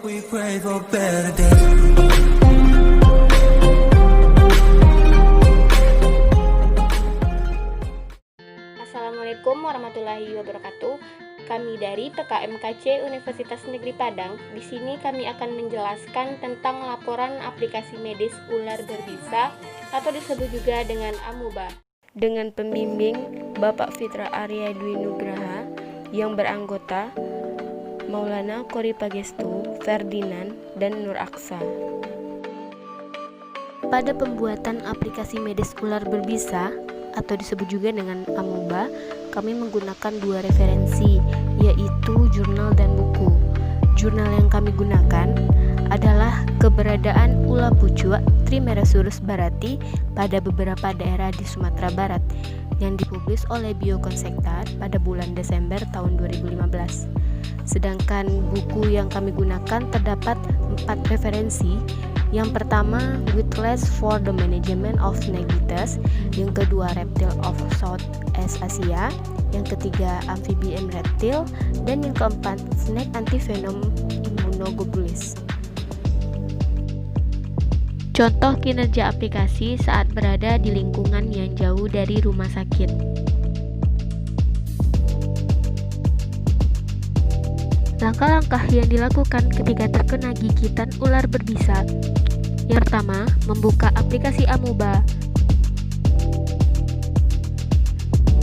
We pray for better days. Assalamualaikum warahmatullahi wabarakatuh. Kami dari PKMKC Universitas Negeri Padang. Di sini kami akan menjelaskan tentang laporan aplikasi medis ular berbisa atau disebut juga dengan Amuba. Dengan pembimbing Bapak Fitra Arya Dwi Nugraha yang beranggota Maulana Kori Pagestu, Ferdinand, dan Nur Aksa. Pada pembuatan aplikasi medis ular berbisa atau disebut juga dengan Amuba, kami menggunakan dua referensi, yaitu jurnal dan buku. Jurnal yang kami gunakan adalah keberadaan ulat pucuk Trimeresurus barati pada beberapa daerah di Sumatera Barat yang dipublis oleh Biokonsekta pada bulan Desember tahun 2015. Sedangkan buku yang kami gunakan terdapat 4 referensi. Yang pertama, Guidelines for the Management of Snake Bites, yang kedua Reptile of Southeast Asia, yang ketiga Amphibian Reptile, dan yang keempat Snake Antivenom Immunoglobulis. Contoh kinerja aplikasi saat berada di lingkungan yang jauh dari rumah sakit. Langkah-langkah yang dilakukan ketika terkena gigitan ular berbisa. Yang pertama, membuka aplikasi Amuba.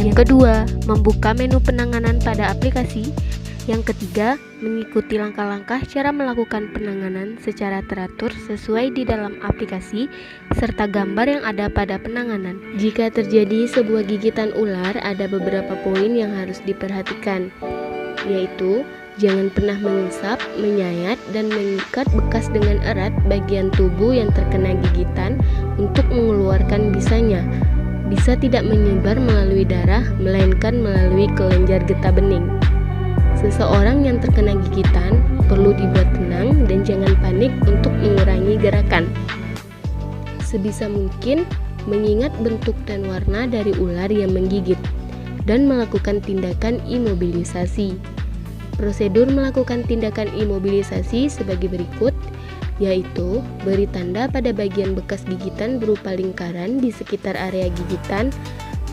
Yang kedua, membuka menu penanganan pada aplikasi. Yang ketiga, mengikuti langkah-langkah cara melakukan penanganan secara teratur sesuai di dalam aplikasi serta gambar yang ada pada penanganan. Jika terjadi sebuah gigitan ular, ada beberapa poin yang harus diperhatikan, yaitu jangan pernah mengisap, menyayat, dan mengikat bekas dengan erat bagian tubuh yang terkena gigitan untuk mengeluarkan bisanya. Bisa tidak menyebar melalui darah, melainkan melalui kelenjar getah bening. Seseorang yang terkena gigitan perlu dibuat tenang dan jangan panik untuk mengurangi gerakan. Sebisa mungkin mengingat bentuk dan warna dari ular yang menggigit dan melakukan tindakan imobilisasi. Prosedur melakukan tindakan imobilisasi sebagai berikut, yaitu beri tanda pada bagian bekas gigitan berupa lingkaran di sekitar area gigitan,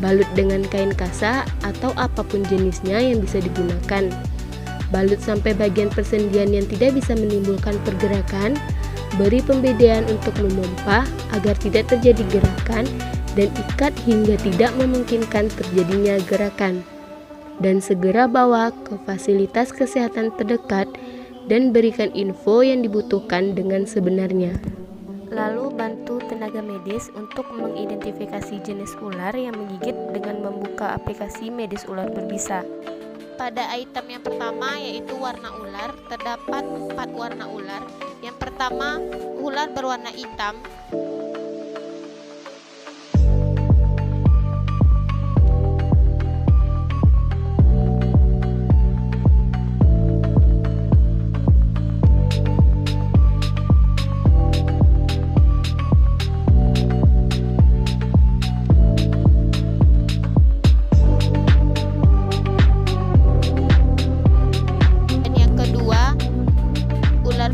balut dengan kain kasa atau apapun jenisnya yang bisa digunakan. Balut sampai bagian persendian yang tidak bisa menimbulkan pergerakan, beri pembedaan untuk memompa agar tidak terjadi gerakan, dan ikat hingga tidak memungkinkan terjadinya gerakan. Dan segera bawa ke fasilitas kesehatan terdekat dan berikan info yang dibutuhkan dengan sebenarnya. Lalu bantu tenaga medis untuk mengidentifikasi jenis ular yang menggigit dengan membuka aplikasi medis ular berbisa. Pada item yang pertama, yaitu warna ular, terdapat 4 warna ular. Yang pertama, ular berwarna hitam.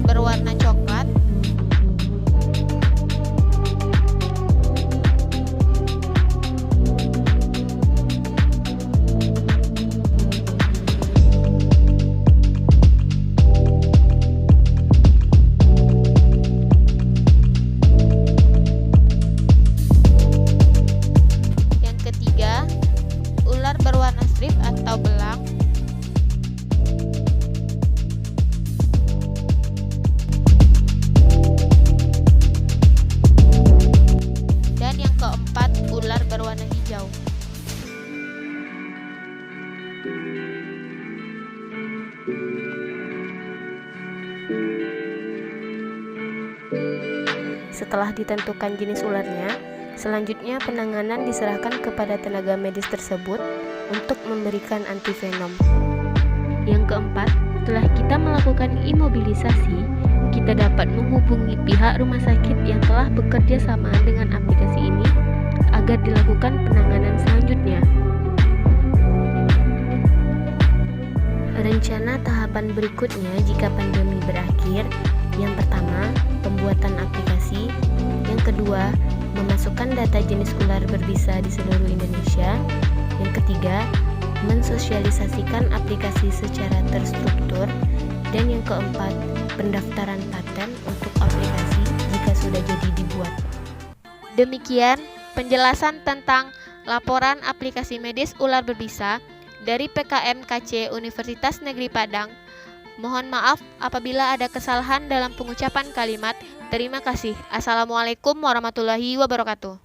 Berwarna coklat. Yang ketiga, ular berwarna strip atau belang. Ular berwarna hijau. Setelah ditentukan jenis ularnya, selanjutnya penanganan diserahkan kepada tenaga medis tersebut untuk memberikan antivenom. Yang keempat, setelah kita melakukan imobilisasi, kita dapat menghubungi pihak rumah sakit yang telah bekerja sama dengan aplikasi ini agar dilakukan penanganan selanjutnya. Rencana tahapan berikutnya jika pandemi berakhir terakhir, yang pertama, pembuatan aplikasi. Yang kedua, memasukkan data jenis ular berbisa di seluruh Indonesia. Yang ketiga, mensosialisasikan aplikasi secara terstruktur. Dan yang keempat, pendaftaran paten untuk aplikasi jika sudah jadi dibuat. Demikian penjelasan tentang laporan aplikasi medis ular berbisa dari PKM-KC Universitas Negeri Padang. Mohon maaf apabila ada kesalahan dalam pengucapan kalimat. Terima kasih. Assalamualaikum warahmatullahi wabarakatuh.